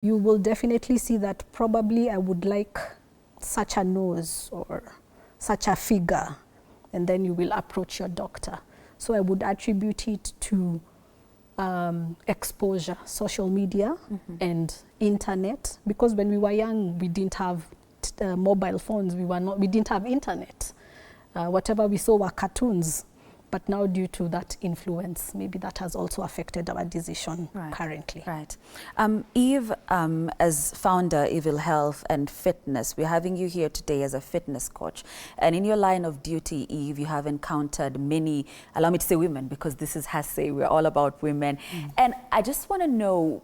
you will definitely see that probably I would like such a nose or such a figure, and then you will approach your doctor. So I would attribute it to exposure, social media and internet, because when we were young, we didn't have mobile phones, we didn't have internet. Whatever we saw were cartoons. But now, due to that influence, maybe that has also affected our decision currently. Right. Eve, as founder, Evil Health and Fitness, we're having you here today as a fitness coach. And in your line of duty, Eve, you have encountered many, allow me to say women, because this is Hase, we're all about women. And I just want to know,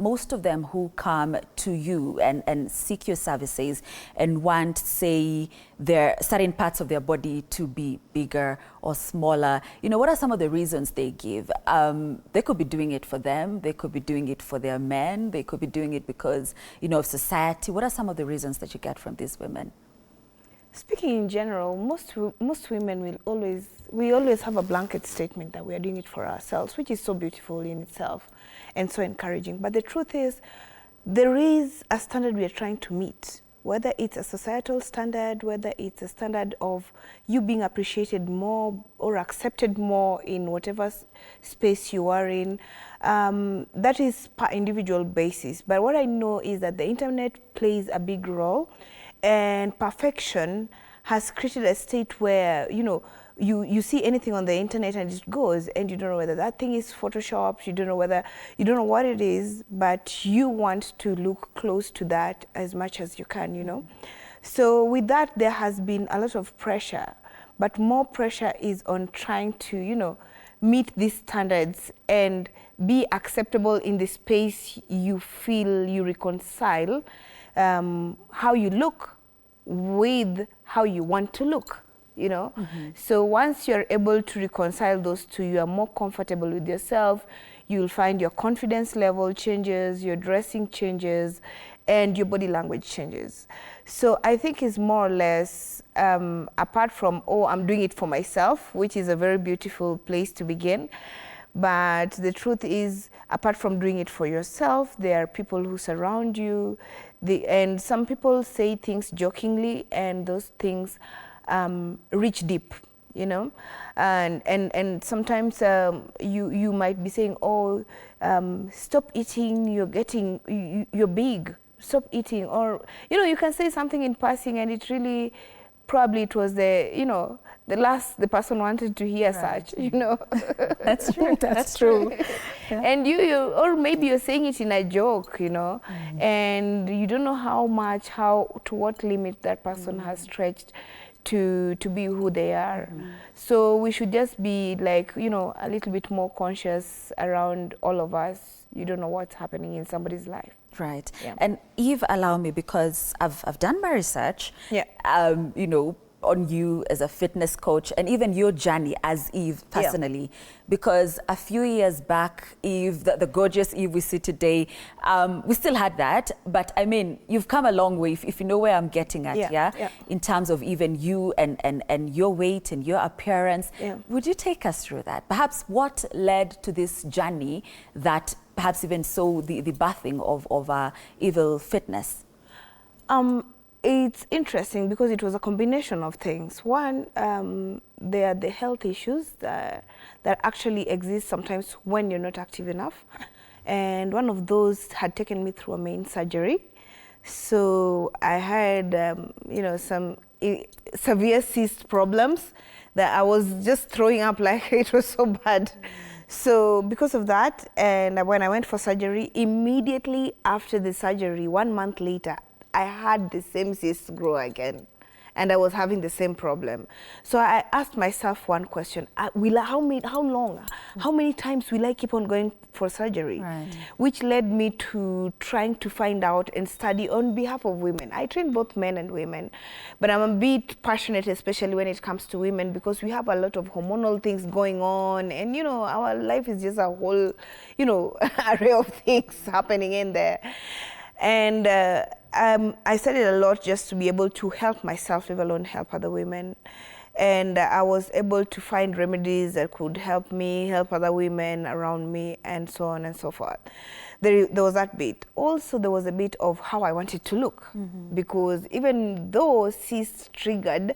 most of them who come to you and seek your services and want, say, their certain parts of their body to be bigger or smaller, you know, what are some of the reasons they give? They could be doing it for them, they could be doing it for their men, they could be doing it because, you know, of society. What are some of the reasons that you get from these women? Speaking in general, most women we always have a blanket statement that we are doing it for ourselves, which is so beautiful in itself and so encouraging. But the truth is, there is a standard we are trying to meet. Whether it's a societal standard, whether it's a standard of you being appreciated more or accepted more in whatever space you are in, that is per individual basis. But what I know is that the internet plays a big role, and perfection has created a state where, you know, you see anything on the internet and it goes, and you don't know whether that thing is photoshopped, you don't know what it is, but you want to look close to that as much as you can, you know. So with that, there has been a lot of pressure, but more pressure is on trying to, you know, meet these standards and be acceptable in the space you feel you reconcile how you look with how you want to look. You know, so once you're able to reconcile those two, you are more comfortable with yourself, you'll find your confidence level changes, your dressing changes, and your body language changes. So I think it's more or less, apart from, oh, I'm doing it for myself, which is a very beautiful place to begin. But the truth is, apart from doing it for yourself, there are people who surround you, and some people say things jokingly, and those things reach deep, you know, and sometimes you might be saying, oh, stop eating, you're big, stop eating, or, you know, you can say something in passing, and it really, probably it was the, you know, the person wanted to hear such, you know. That's true. That's true. Yeah. And or maybe you're saying it in a joke, you know, and you don't know to what limit that person has stretched to be who they are. So we should just be like, you know, a little bit more conscious around all of us. You don't know what's happening in somebody's life. Right. Yeah. And Eve, allow me, because I've done my research, you know, on you as a fitness coach, and even your journey as Eve personally, because a few years back, Eve, the gorgeous Eve we see today, we still had that, but I mean, you've come a long way, if you know where I'm getting at, in terms of even you and your weight and your appearance. Would you take us through that? Perhaps what led to this journey that perhaps even saw the birthing of Evil Fitness? It's interesting because it was a combination of things. One, there are the health issues that actually exist sometimes when you're not active enough. And one of those had taken me through a main surgery. So I had, you know, some severe cyst problems that I was just throwing up, like it was so bad. So because of that, and when I went for surgery, immediately after the surgery, 1 month later, I had the same cyst grow again, and I was having the same problem. So I asked myself one question: how many times will I keep on going for surgery? Right. Which led me to trying to find out and study on behalf of women. I train both men and women, but I'm a bit passionate, especially when it comes to women, because we have a lot of hormonal things going on, and, you know, our life is just a whole, you know, array of things happening in there. And I studied a lot just to be able to help myself, let alone help other women. And I was able to find remedies that could help me, help other women around me, and so on and so forth. there was that bit. Also, there was a bit of how I wanted to look, because even though cysts triggered,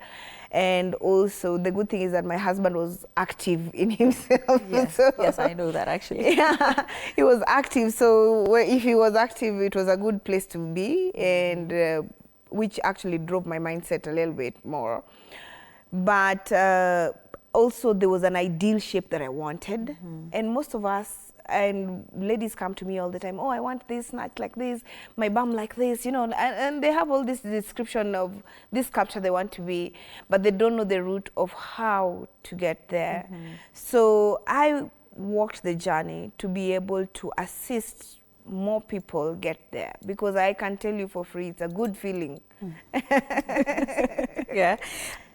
and also the good thing is that my husband was active in himself. Yes, So, yes, I know that actually. yeah, he was active. So if he was active, it was a good place to be, and which actually drove my mindset a little bit more. But also there was an ideal shape that I wanted, and most of us, and ladies come to me all the time, oh, I want this snatch like this, my bum like this, you know, and they have all this description of this sculpture they want to be, but they don't know the route of how to get there. So I walked the journey to be able to assist more people get there, because I can tell you for free, it's a good feeling. Yeah.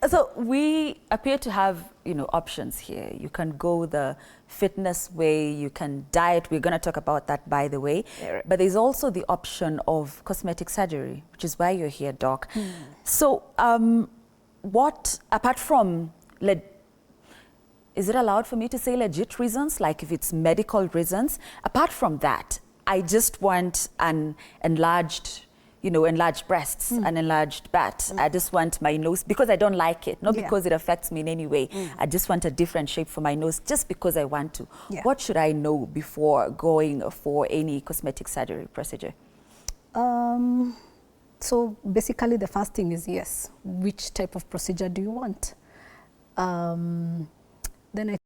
So we appear to have, you know, options here. You can go the fitness way, you can diet. We're going to talk about that, by the way. Yeah, right. But there's also the option of cosmetic surgery, which is why you're here, Doc. So what, apart from, is it allowed for me to say legit reasons, like if it's medical reasons? Apart from that, I just want an enlarged, you know, enlarged breasts, an enlarged butt. I just want my nose, because I don't like it, not because it affects me in any way. I just want a different shape for my nose, just because I want to. What should I know before going for any cosmetic surgery procedure? So basically the first thing is, yes, which type of procedure do you want? Then I